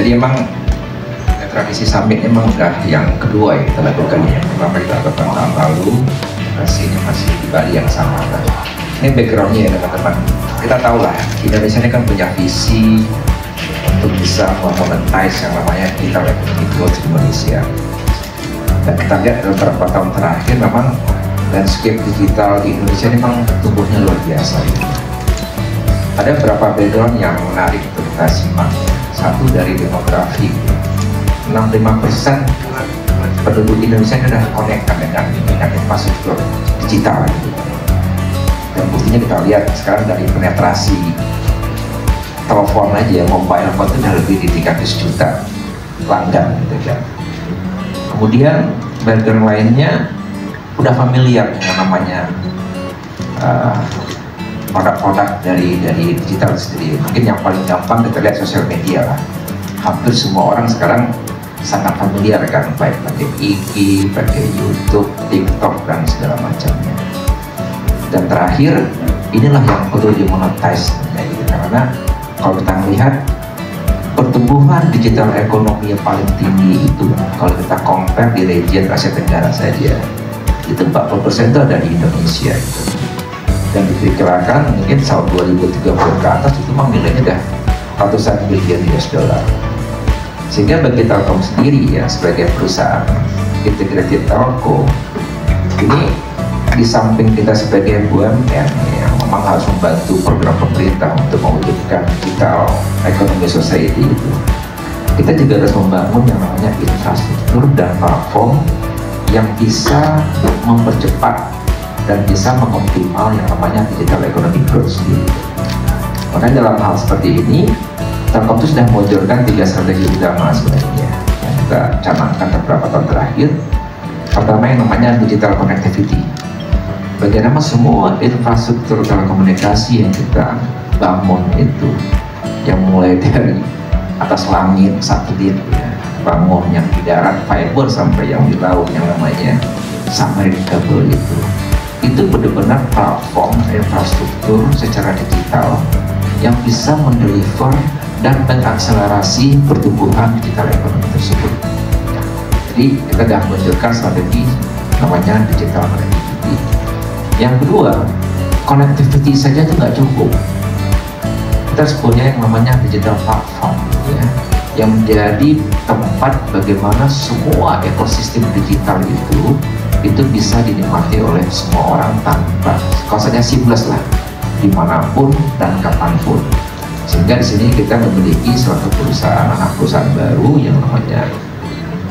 Jadi emang tradisi summit emang udah yang kedua ya kita lakukan ya. Yang pertama kita lakukan tahun lalu, lokasinya masih di Bali yang sama. Ini backgroundnya ya teman-teman. Kita tahu lah Indonesia ini kan punya visi untuk bisa memonetize yang namanya digital economic growth di Indonesia. Dan kita lihat dalam beberapa tahun terakhir memang landscape digital di Indonesia ini memang tumbuhnya luar biasa. Ada beberapa background yang menarik untuk kita simak. Satu dari demografi, 65% penduduk Indonesia ini sudah connected dengan infrastruktur digital. Dan buktinya kita lihat sekarang dari penetrasi telepon aja, mobile phone itu sudah lebih di 300 juta pelanggan gitu kan. Kemudian background lainnya udah familiar dengan namanya produk-produk dari digital sendiri. Mungkin yang paling gampang kita lihat sosial media lah. Hampir semua orang sekarang sangat familiar kan, baik pakai IG, pakai YouTube, TikTok dan segala macamnya. Dan terakhir, inilah yang perlu dimonetize gitu. Karena kalau kita melihat pertumbuhan digital ekonomi yang paling tinggi itu kalau kita compare di region Asia Tenggara saja itu 40% itu ada di Indonesia gitu. Dan diperkirakan mungkin tahun 2030 ke atas itu memang nilainya udah ratusan bilion US dollar. Sehingga bagi Telkom sendiri ya sebagai perusahaan integrated telco ini di samping kita sebagai BUMN yang memang harus membantu program pemerintah untuk mewujudkan digital economy society itu, kita juga harus membangun yang namanya infrastruktur dan platform yang bisa mempercepat dan bisa mengoptimal yang namanya digital economy growth sendiri. Makanya dalam hal seperti ini Telkom itu sudah mewujudkan 3 strategi utama sebenarnya yang kita canangkan beberapa tahun terakhir. Pertama yang namanya digital connectivity. Bagaimana semua infrastruktur telekomunikasi yang kita bangun itu, yang mulai dari atas langit, satelit, ya, bangun yang di darat, fiber, sampai yang di laut yang namanya submarine cable itu benar-benar platform infrastruktur secara digital yang bisa mendeliver dan mengakselerasi pertumbuhan digital ekonomi tersebut. Jadi kita sudah menunjukkan strategi namanya digital connectivity. Yang kedua, connectivity saja itu nggak cukup. Kita harus punya yang namanya digital platform, ya, yang menjadi tempat bagaimana semua ekosistem digital itu bisa dinikmati oleh semua orang tanpa konsepnya seamless lah, dimanapun dan kapanpun. Sehingga di sini kita memiliki suatu perusahaan, anak perusahaan baru yang namanya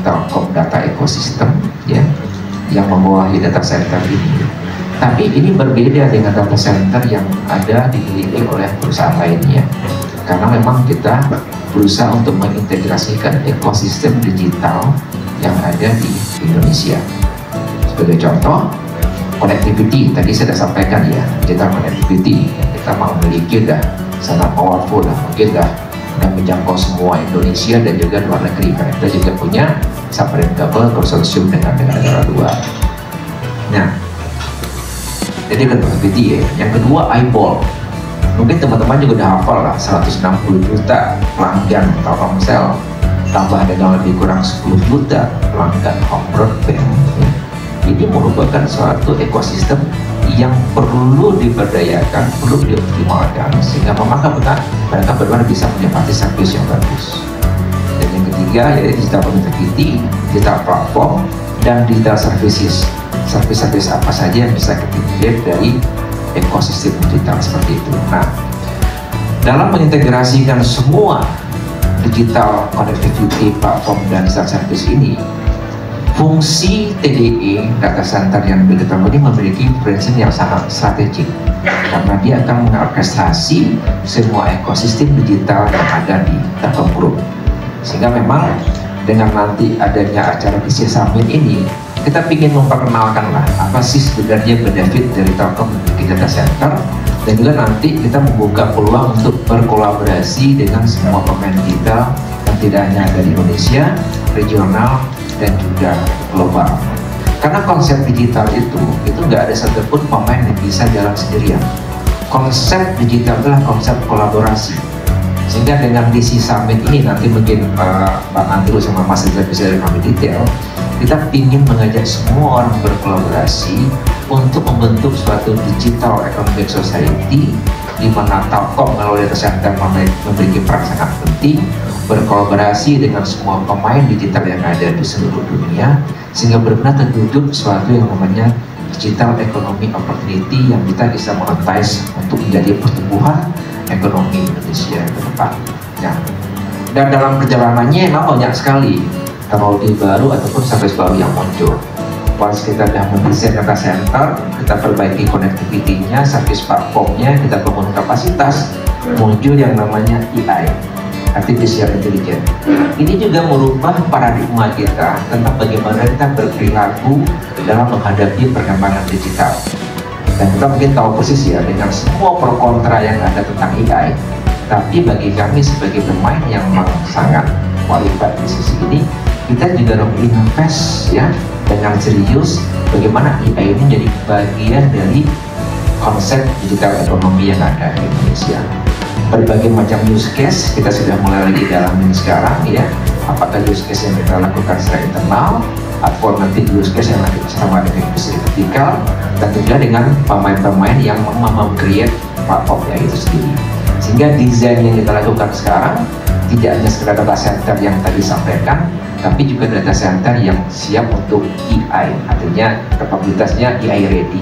Telkom Data Ecosystem, ya, yang membawahi data center ini. Tapi ini berbeda dengan data center yang ada dimiliki oleh perusahaan lainnya, karena memang kita berusaha untuk mengintegrasikan ekosistem digital yang ada di Indonesia. Sebagai contoh, connectivity tadi saya sudah sampaikan ya, digital connectivity yang kita memiliki udah sangat powerful lah, mungkin udah menjangkau semua Indonesia dan juga luar negeri. Karena kita juga punya submarine cable konsorsium dengan negara luar. Nah, jadi connectivity ya. Yang kedua, eyeball. Mungkin teman-teman juga udah hafal lah, 160 juta pelanggan Telkomsel, tambah dengan lebih kurang 10 juta pelanggan home broadband. Ini merupakan suatu ekosistem yang perlu diberdayakan, perlu dioptimalkan, sehingga mereka benar-benar bisa menikmati servis yang bagus. Dan yang ketiga yaitu digital connectivity, digital platform, dan digital services. Servis-servis apa saja yang bisa kita lihat dari ekosistem digital seperti itu. Nah, dalam mengintegrasikan semua digital connectivity, platform, dan digital service ini, fungsi TDE data center yang dimiliki Telkom ini memiliki prinsip yang sangat strategik karena dia akan mengorkestrasi semua ekosistem digital yang ada di Telkom Group. Sehingga memang dengan nanti adanya acara Business Summit ini, kita ingin memperkenalkan lah apa sih sebenarnya benefit dari Telkom memiliki data center, dan juga nanti kita membuka peluang untuk berkolaborasi dengan semua pemain digital yang tidak hanya dari Indonesia, regional, dan juga global. Karena konsep digital itu nggak ada satupun pemain yang bisa jalan sendirian. Konsep digital adalah konsep kolaborasi. Sehingga dengan DC Summit ini nanti mungkin Pak Andrew sama Mas Rizal bisa lebih detail, kita ingin mengajak semua orang berkolaborasi untuk membentuk suatu digital economic society di mana Telkom melalui data center memiliki peran sangat penting, berkolaborasi dengan semua pemain digital yang ada di seluruh dunia, sehingga benar-benar terwujud suatu yang namanya digital economy opportunity yang kita bisa monetize untuk menjadi pertumbuhan ekonomi Indonesia ke depan. Ya. Dan dalam perjalanannya memang banyak sekali teknologi baru ataupun service baru yang muncul. Once kita sudah mendesain data center, kita perbaiki connectivity-nya, service platformnya, kita bangun kapasitas, muncul yang namanya AI, Artificial Intelligence. Ini juga merubah paradigma kita tentang bagaimana kita berperilaku dalam menghadapi perkembangan digital. Dan kita mungkin tahu persis ya dengan semua pro kontra yang ada tentang AI. Tapi bagi kami sebagai pemain yang memang sangat qualified di sisi ini, kita juga harus invest ya dengan serius bagaimana AI ini menjadi bagian dari konsep digital ekonomi yang ada di Indonesia. Berbagai macam use case kita sudah mulai lagi dalamin sekarang ya. Apakah use case yang kita lakukan secara internal atau nanti use case yang nanti bersama dengan industri vertikal, dan juga dengan pemain-pemain yang mau create platformnya itu sendiri. Sehingga desain yang kita lakukan sekarang tidak hanya sekedar data center yang tadi sampaikan, tapi juga data center yang siap untuk AI, artinya kapabilitasnya AI ready.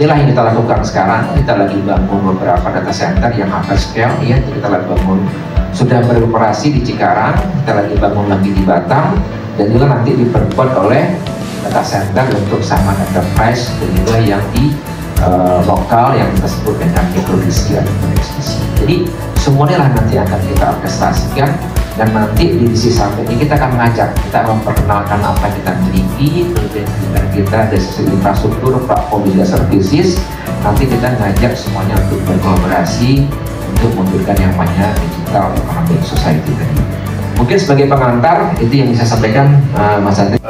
Inilah yang kita lakukan sekarang. Kita lagi bangun beberapa data center yang hyperscale ya, kita lagi bangun, sudah beroperasi di Cikarang, kita lagi bangun lagi di Batam, dan juga nanti diperkuat oleh data center untuk sama enterprise dan juga yang di lokal yang kita sebut dengan mikrodisi atau ekstisi. Jadi semuanya lah nanti akan kita orkestrasikan, dan nanti di DC Summit ini kita akan mengajak, kita memperkenalkan apa yang kita miliki, dan kita dari sisi infrastruktur, platform juga services. Nanti kita ngajak semuanya untuk berkolaborasi untuk mewujudkan yang namanya digital economic society tadi. Mungkin sebagai pengantar itu yang bisa sampaikan Mas Andri.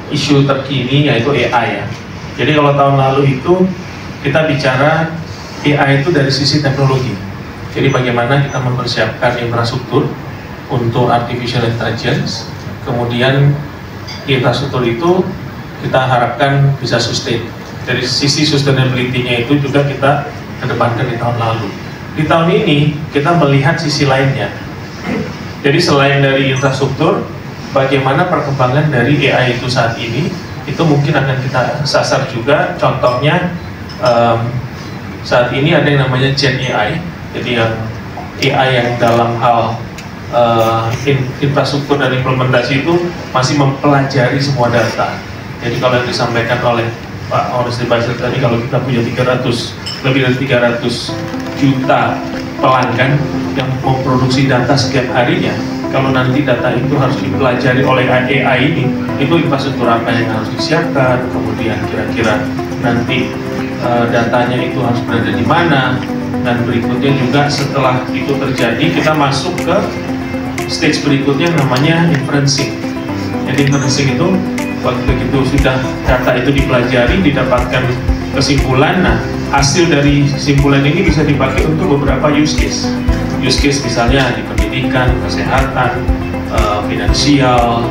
Isu terkini yaitu AI ya. Jadi kalau tahun lalu itu kita bicara AI itu dari sisi teknologi. Jadi bagaimana kita mempersiapkan infrastruktur untuk artificial intelligence, kemudian infrastruktur itu kita harapkan bisa sustain. Dari sisi sustainability-nya itu juga kita kedepankan di tahun lalu. Di tahun ini kita melihat sisi lainnya. Jadi selain dari infrastruktur, bagaimana perkembangan dari AI itu saat ini, itu mungkin akan kita sasar juga. Contohnya saat ini ada yang namanya Gen AI, jadi yang AI yang dalam hal infrastruktur dan implementasi itu masih mempelajari semua data. Jadi kalau yang disampaikan oleh Pak Honesty Basir tadi, kalau kita punya lebih dari 300 juta pelanggan yang memproduksi data setiap harinya, kalau nanti data itu harus dipelajari oleh AI ini, itu infrastruktur apa yang harus disiapkan, kemudian kira-kira nanti datanya itu harus berada di mana, dan berikutnya juga setelah itu terjadi kita masuk ke stage berikutnya namanya inferencing. Jadi inferencing itu waktu begitu sudah data itu dipelajari, didapatkan kesimpulan, nah hasil dari kesimpulan ini bisa dipakai untuk beberapa use case. Use case misalnya di pendidikan, kesehatan, finansial,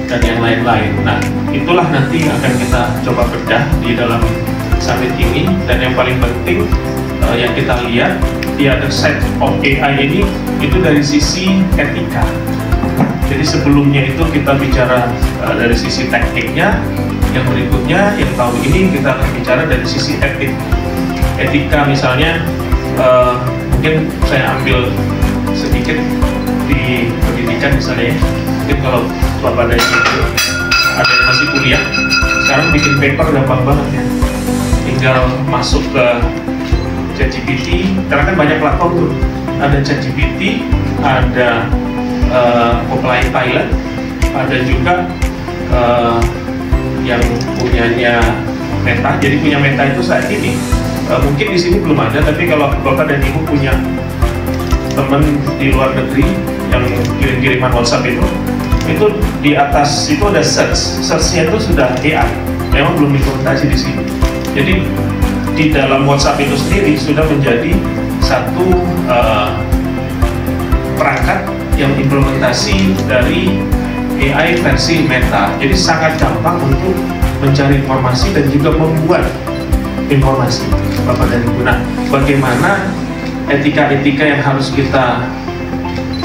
dan yang lain-lain. Nah, itulah nanti akan kita coba bedah di dalam summit ini. Dan yang paling penting yang kita lihat di other side of AI ini itu dari sisi etika. Jadi sebelumnya itu kita bicara dari sisi tekniknya, yang berikutnya yang tahun ini kita akan bicara dari sisi etik. Etika misalnya mungkin saya ambil sedikit di pendidikan misalnya, mungkin kalau Bapak ada yang masih kuliah, sekarang bikin paper gampang banget ya, tinggal masuk ke ChatGPT, karena kan banyak platform tuh, ada ChatGPT, ada Copilot, ada juga yang punyanya Meta. Jadi punya Meta itu saat ini mungkin di sini belum ada, tapi kalau Bapak dan Ibu punya teman di luar negeri yang kirim-kiriman WhatsApp itu di atas itu ada search-nya itu sudah AI, memang belum implementasi di sini. Jadi di dalam WhatsApp itu sendiri sudah menjadi satu perangkat yang implementasi dari AI versi Meta. Jadi sangat gampang untuk mencari informasi dan juga membuat informasi Bapak dan Ibu. Nah, bagaimana etika-etika yang harus kita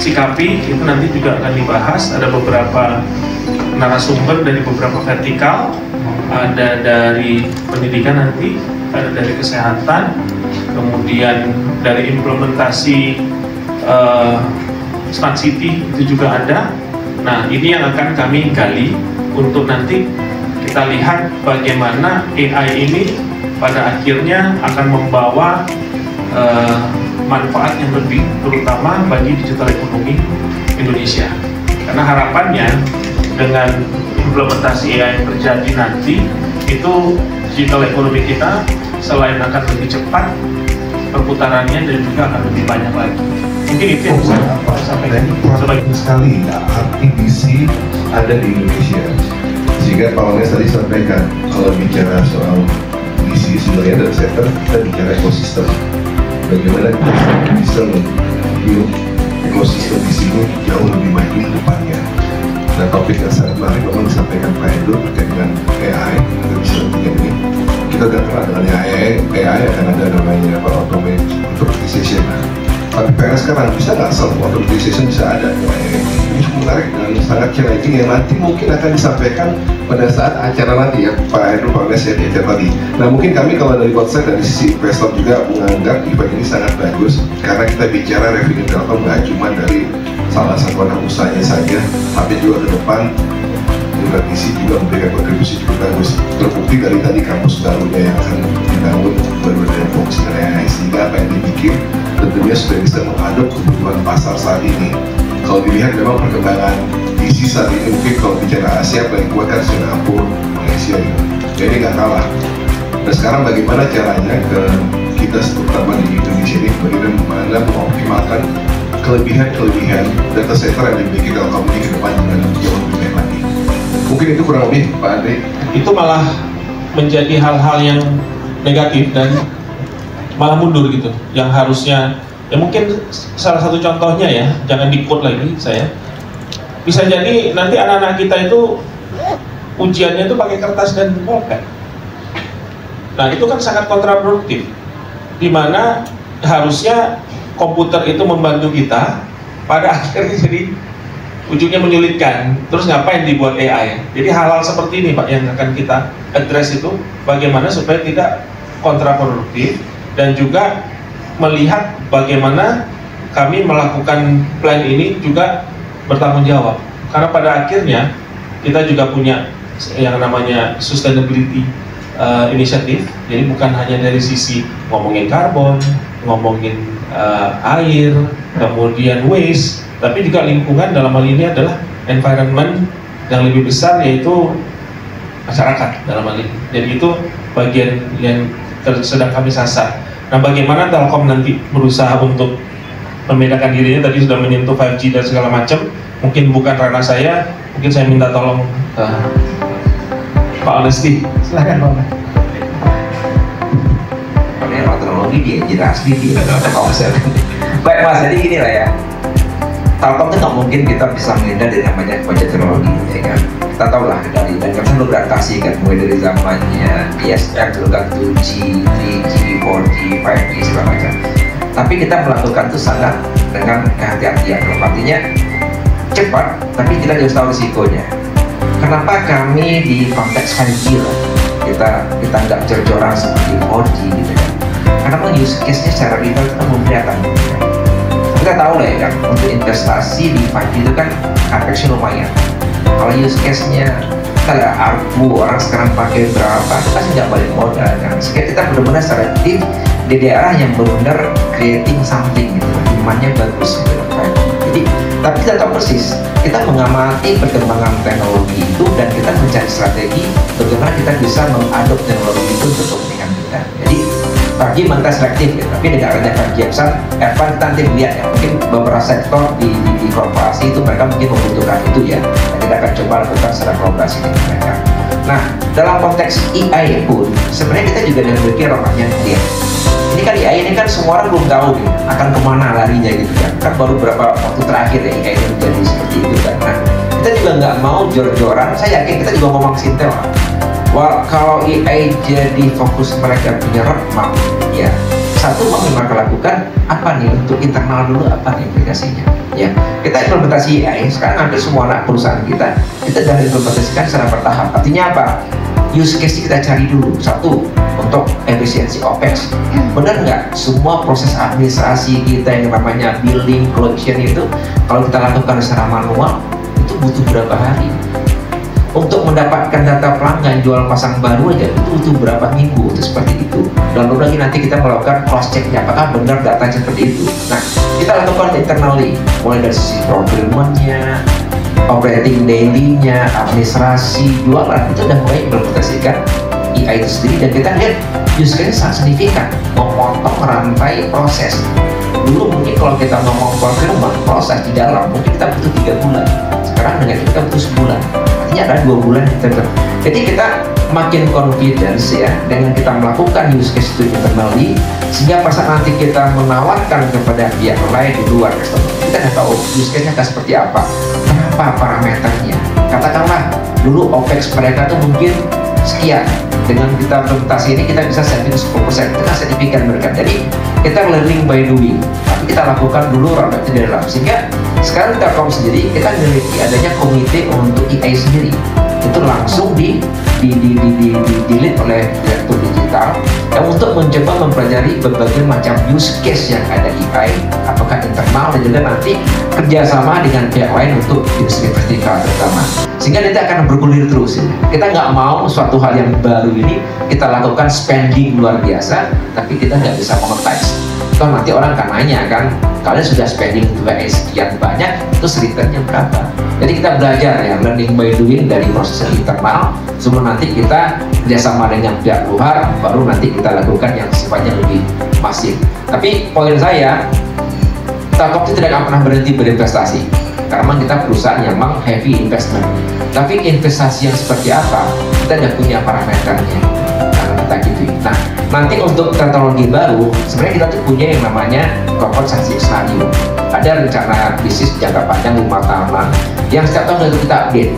sikapi itu nanti juga akan dibahas. Ada beberapa narasumber dari beberapa vertikal, ada dari pendidikan nanti, ada dari kesehatan, kemudian dari implementasi smart city itu juga ada. Nah, ini yang akan kami gali untuk nanti kita lihat bagaimana AI ini pada akhirnya akan membawa manfaat yang lebih, terutama bagi digital ekonomi Indonesia. Karena harapannya dengan implementasi AI yang terjadi nanti, itu digital ekonomi kita selain akan lebih cepat perputarannya dan juga akan lebih banyak lagi. Mungkin itu yang bisa saya sampaikan. Banyak sekali arti visi ada di Indonesia. Sehingga Pak Ones tadi sampaikan, kalau bicara soal visi sebenarnya dari sektor, kita bicara ekosistem. Bagaimana kita bisa membuat ekosistem di sini jauh lebih maju ke depannya. Nah, topik yang sangat menarik memang disampaikan Pak Edo terkait dengan AI. Kita bisa lihat ini. Kita udah kenal dengan AI akan ada namanya automated authorization. Tapi PR sekarang bisa nggak self-authorization bisa ada. Ini menarik dan sangat challenging yang nanti mungkin akan disampaikan pada saat acara nanti ya Pak Edo, Pak Ones ya di acara tadi. Nah, mungkin kami kalau dari website dari sisi investor juga menganggap event ini sangat bagus karena kita bicara revenue Telkom nggak cuma dari salah satu anak usahanya saja, tapi juga ke depan Indonesia juga memberikan kontribusi cukup bagus. Terbukti dari tadi kampus barunya yang akan dibangun baru dari fokus AI, sehingga apa yang dibikin tentunya sudah bisa mengadop kebutuhan pasar saat ini. Kalau dilihat memang perkembangan visi saat ini mungkin kalau bicara Asia paling kuat kan Singapura, Malaysia gitu. Jadi nggak kalah. Nah, sekarang bagaimana caranya kita terutama di Indonesia ini bagaimana mengoptimalkan kelebihan data center yang dimiliki Telkom ini ke depan dengan jauh lebih baik lagi. Mungkin itu kurang lebih Pak Andre. Itu malah menjadi hal-hal yang negatif dan malah mundur gitu. Yang harusnya, ya mungkin salah satu contohnya ya, jangan di-quote lagi saya. Bisa jadi nanti anak-anak kita itu ujiannya itu pakai kertas dan pulpen. Nah, itu kan sangat kontraproduktif. Dimana harusnya komputer itu membantu kita, pada akhirnya jadi ujungnya menyulitkan. Terus ngapain dibuat AI? Jadi hal-hal seperti ini Pak yang akan kita address itu, bagaimana supaya tidak kontraproduktif dan juga melihat bagaimana kami melakukan plan ini juga bertanggung jawab. Karena pada akhirnya kita juga punya yang namanya sustainability inisiatif. Jadi bukan hanya dari sisi ngomongin karbon, ngomongin air, kemudian waste, tapi juga lingkungan. Dalam hal ini adalah environment yang lebih besar, yaitu masyarakat dalam hal ini. Jadi itu bagian yang sedang kami sasar. Nah, bagaimana Telkom nanti berusaha untuk membedakan dirinya, tadi sudah menyentuh 5G dan segala macam. Mungkin bukan ranah saya, mungkin saya minta tolong Pak Onesti. Silakan Pak Onesti. Kalau teknologi dia jelas dia konsep. Baik Mas, jadi gini lah ya. Telkom itu nggak mungkin kita bisa menghindar dari namanya konsep teknologi, ya kan? Kita tahu lah dari dan kita selalu beradaptasi kan, mulai dari zamannya ISM, dulu kan 2G, 3G, 4G, 5G segala macam. Tapi kita melakukan itu sangat dengan kehati-hatian. Artinya cepat, tapi kita harus tahu risikonya. Kenapa kami di konteks 5G lah, kita nggak jor-joran seperti 4G gitu kan? Karena memang use case-nya secara real kita belum kelihatan. Kita tahu lah ya kan, untuk investasi di 5G itu kan capex-nya lumayan. Kalau use case-nya kita lihat ARPU orang sekarang pakai berapa, kita pasti nggak balik modal kan. Sehingga kita benar-benar selektif di daerah yang benar-benar creating something gitu, demand-nya bagus gitu. Jadi, tapi kita tahu persis, kita mengamati perkembangan teknologi itu dan kita mencari strategi bagaimana kita bisa mengadop teknologi itu untuk kepentingan kita. Jadi, bagi kita selektif ya, tapi dengan adanya kajian besar, kita nanti melihat ya, mungkin beberapa sektor di korporasi itu mereka mungkin membutuhkan itu ya, dan kita akan coba lakukan secara kolaborasi dengan mereka. Nah, dalam konteks AI pun, sebenarnya kita juga memiliki roadmap yang clear. Ini kan AI ini kan semua orang belum tahu nih akan kemana larinya gitu kan. Kan baru beberapa waktu terakhir ya AI ini menjadi seperti itu kan. Nah, kita juga nggak mau jor-joran. Saya yakin kita juga ngomong Sintel. Wah, kalau AI jadi fokus mereka punya roadmap, ya satu mereka lakukan apa nih untuk internal dulu, apa nih implikasinya. Ya, kita implementasi AI sekarang hampir semua anak perusahaan kita sudah implementasikan secara bertahap. Artinya apa? Use case kita cari dulu. Satu, untuk efisiensi OPEX. Benar nggak semua proses administrasi kita yang namanya billing, collection itu kalau kita lakukan secara manual itu butuh berapa hari? Untuk mendapatkan data pelanggan jual pasang baru aja itu butuh berapa minggu, itu seperti itu. Dan lalu lagi nanti kita melakukan cross checknya apakah benar data seperti itu. Nah, kita lakukan internally mulai dari sisi procurement-nya, operating daily-nya, administrasi, jualan itu udah mulai implementasikan AI itu sendiri, dan kita lihat use case sangat signifikan memotong rantai proses. Dulu mungkin kalau kita ngomong procurement proses di dalam mungkin kita butuh 3 bulan, sekarang dengan kita butuh sebulan, artinya ada 2 bulan kita. Jadi kita makin confidence ya dengan kita melakukan use case itu internally, sehingga pas nanti kita menawarkan kepada pihak lain di luar customer, kita udah tahu use case-nya akan seperti apa, kenapa parameternya. Katakanlah dulu OPEX mereka tuh mungkin sekian, dengan kita implementasi ini kita bisa saving 10%, itu kan signifikan mereka. Jadi kita learning by doing, tapi kita lakukan dulu roadmap itu dari dalam, sehingga sekarang Telkom sendiri kita memiliki adanya komite untuk AI sendiri, itu langsung di-lead oleh direktur digital yang untuk mencoba mempelajari berbagai macam use case yang ada AI, apakah internal dan juga nanti kerjasama dengan pihak lain untuk industri vertikal terutama, sehingga nanti akan bergulir terus. Kita nggak mau suatu hal yang baru ini kita lakukan spending luar biasa tapi kita nggak bisa monetize. Toh nanti orang akan nanya kan, kalian sudah spending sekian banyak, terus returnnya berapa? Jadi kita belajar ya, learning by doing dari proses internal, sebelum nanti kita kerjasama dengan pihak luar, baru nanti kita lakukan yang sifatnya lebih masif. Tapi poin saya, Telkom itu tidak akan pernah berhenti berinvestasi, karena memang kita perusahaan yang memang heavy investment. Tapi investasi yang seperti apa, kita sudah punya parameternya, karena kita gitu. Nah, nanti untuk teknologi baru, sebenarnya kita tuh punya yang namanya corporate strategic scenario. Ada rencana bisnis jangka panjang 5 tahunan yang setiap tahun kita update.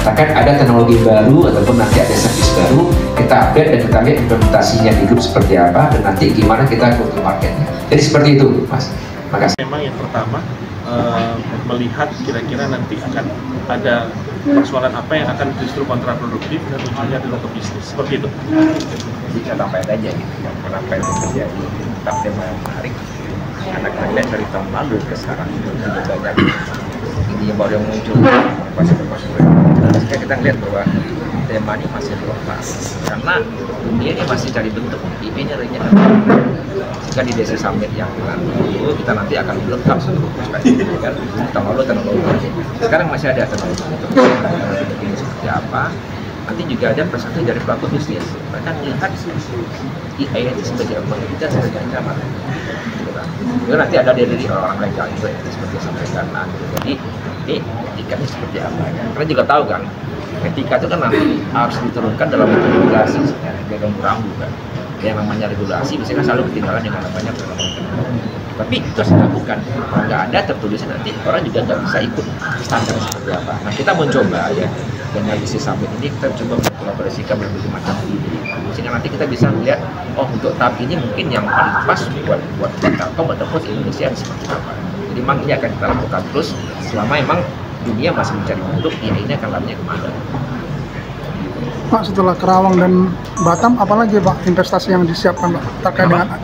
Bahkan ada teknologi baru ataupun nanti ada service baru, kita update dan kita lihat implementasinya di grup seperti apa dan nanti gimana kita go to marketnya. Jadi seperti itu, Mas. Makasih. Memang yang pertama melihat kira-kira nanti akan ada persoalan apa yang akan justru kontraproduktif dan ujungnya adalah ke bisnis, seperti itu. Jadi saya tambahin aja gitu, kenapa itu terjadi. Tapi tema yang menarik, anak-anak dari tahun lalu ke sekarang itu sudah banyak ini baru yang muncul pasar-pasar. Jika kita lihat bahwa tema ini masih relevan karena dunia ini masih cari bentuk, IP-nya renyah. Jika di DC Summit yang lalu kita nanti akan lengkap seluruh perspektif kan, tahun lalu teknologi, sekarang masih ada teknologi ini seperti apa. Nanti juga ada perspektif dari pelaku bisnis, mereka melihat AI itu sebagai oportunitas, sebagai ancaman. Jadi nanti ada dari orang legal juga seperti sampaikan. Jadi ini etikanya seperti apa ya? Kalian juga tahu kan, etika itu kan nanti harus diturunkan dalam regulasi, biar rambu kan. Yang namanya regulasi biasanya kan selalu ketinggalan dengan namanya teknologi. Tapi itu harus dilakukan. Kalau nggak ada tertulisnya nanti orang juga nggak bisa ikut standar seperti apa. Nah kita mencoba ya dengan DC Summit ini kita coba mengkolaborasikan berbagai macam ide, sehingga nanti kita bisa melihat oh untuk tahap ini mungkin yang paling pas buat Telkom ataupun Indonesia seperti apa. Jadi memang ini akan kita lakukan terus selama memang dunia masih mencari bentuk ya ini akan larinya kemana. Pak, setelah Kerawang dan Batam, apalagi Pak investasi yang disiapkan Pak terkait dengan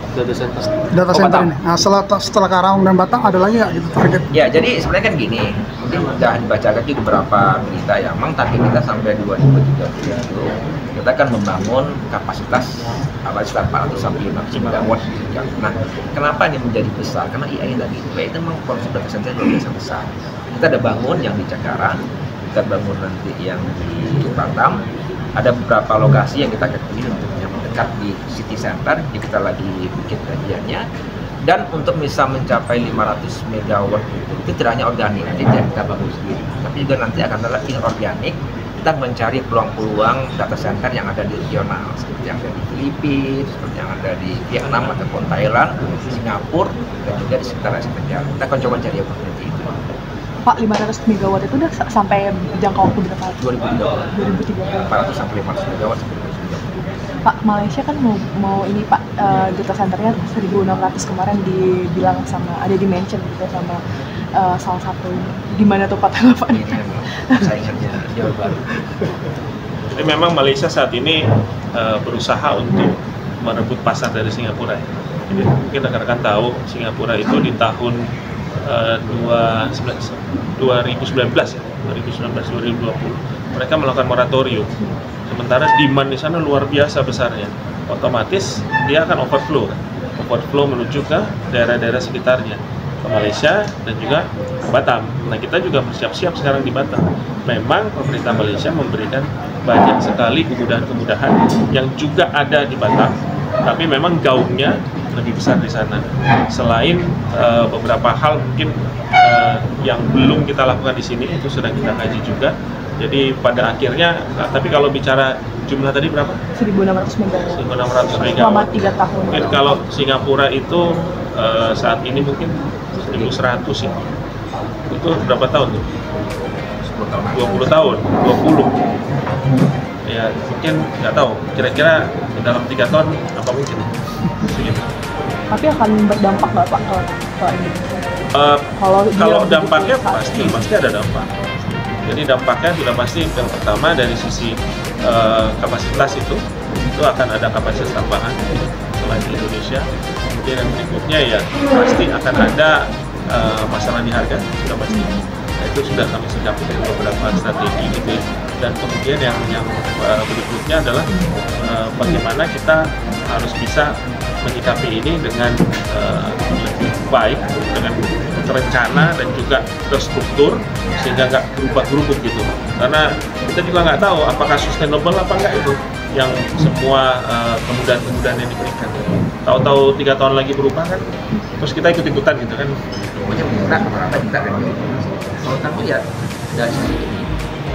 data center ini? Nah, setelah Kerawang dan Batam ada lagi nggak gitu target? Ya, jadi sebenarnya kan gini, mungkin sudah dibacakan juga beberapa berita ya, memang target kita sampai 2030 itu kita akan membangun kapasitas sekitar 400 sampai 500 megawatt. Nah, kenapa ini menjadi besar? Karena AI tadi, AI itu memang konsep data center yang luar biasa besar. Kita ada bangun yang di Cakaran, kita bangun nanti yang di Batam. Ada beberapa lokasi yang kita pilih untuk yang mendekat di city center, jadi kita lagi bikin kajiannya. Dan untuk bisa mencapai 500 megawatt itu tidak hanya organik, nanti kita bangun sendiri, tapi juga nanti akan ada inorganik. Kita kita mencari peluang-peluang data center yang ada di regional, seperti yang ada di Filipina, seperti yang ada di Vietnam ataupun Thailand, Singapura, dan juga di sekitar Asia Tenggara. Kita akan coba cari opportunity itu. Pak, 500 megawatt itu udah sampai jangka waktu berapa? 2030. 400 sampai 500 megawatt sampai 2030. Pak, Malaysia kan mau ini Pak, data centernya 1.600 kemarin dibilang sama, ada dimension gitu sama salah satu, di mana tuh Pak tanggapannya? Saingannya jauh baru. Jadi memang Malaysia saat ini berusaha untuk merebut pasar dari Singapura. Jadi mungkin rekan-rekan tahu Singapura itu di tahun 2019 ya, 2020 mereka melakukan moratorium. Sementara demand di sana luar biasa besarnya. Otomatis dia akan overflow menuju ke daerah-daerah sekitarnya, ke Malaysia dan juga ke Batam. Nah, kita juga bersiap-siap sekarang di Batam. Memang pemerintah Malaysia memberikan banyak sekali kemudahan-kemudahan yang juga ada di Batam, tapi memang gaungnya lebih besar di sana. Selain beberapa hal mungkin yang belum kita lakukan di sini, itu sudah kita kaji juga. Jadi pada akhirnya, tapi kalau bicara jumlah tadi berapa? 1.600 megawatt. 1.600 megawatt. Selama 3 tahun. Mungkin kalau Singapura itu saat ini mungkin 1.100 ya. Itu berapa tahun tuh? 20 tahun, 20. Ya mungkin nggak tahu. Kira-kira dalam 3 tahun apa mungkin? Segitu. Tapi akan berdampak nggak Pak ke Indonesia? Kalau dampaknya pasti ada dampak. Jadi dampaknya sudah pasti. Yang pertama dari sisi kapasitas itu akan ada kapasitas tambahan selain di Indonesia. Kemudian yang berikutnya ya pasti akan ada masalah di harga, sudah pasti. Nah, itu sudah kami sikapi dengan beberapa strategi gitu ya. Dan kemudian yang berikutnya adalah bagaimana kita harus bisa menyikapi ini dengan lebih baik, dengan terencana dan juga terstruktur sehingga nggak berubah-berubah gitu. Karena kita juga nggak tahu apakah sustainable apa enggak itu yang semua kemudahan-kemudahan yang diberikan. Tahu-tahu 3 tahun lagi berubah kan, terus kita ikut-ikutan gitu kan. Pokoknya kita kan kalau kamu lihat dari sisi ini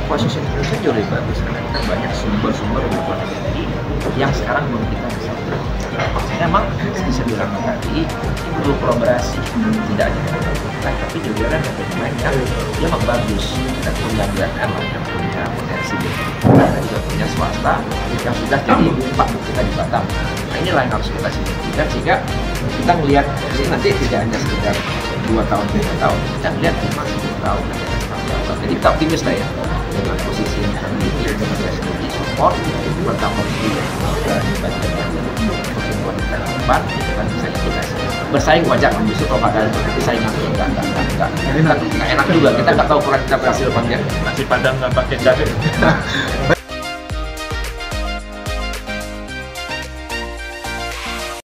posisi Indonesia jauh lebih bagus karena kita banyak sumber-sumber energi yang sekarang belum kita bisa. Maksudnya memang bisa dibilang tadi ini perlu kolaborasi, tidak hanya dengan pemerintah tapi juga dengan pemain yang dia memang bagus. Kita punya BUMN yang punya potensi, kita juga punya swasta yang sudah jadi pak kita di Batam. Nah inilah yang harus kita sinergikan sehingga kita melihat ini nanti tidak hanya sekedar 2 tahun 3 tahun, kita melihat 5-10 tahun. Jadi kita optimis lah ya dengan posisi yang tertinggi dengan segi support pertama di bagian pertumbuhan kita ke depan itu kan bisa kita bersaing wajar kan, justru kalau ada persaingan itu enggak enak juga, kita nggak tahu kurang kita berhasil apa enggak. Nasi Padang nggak pakai cabai.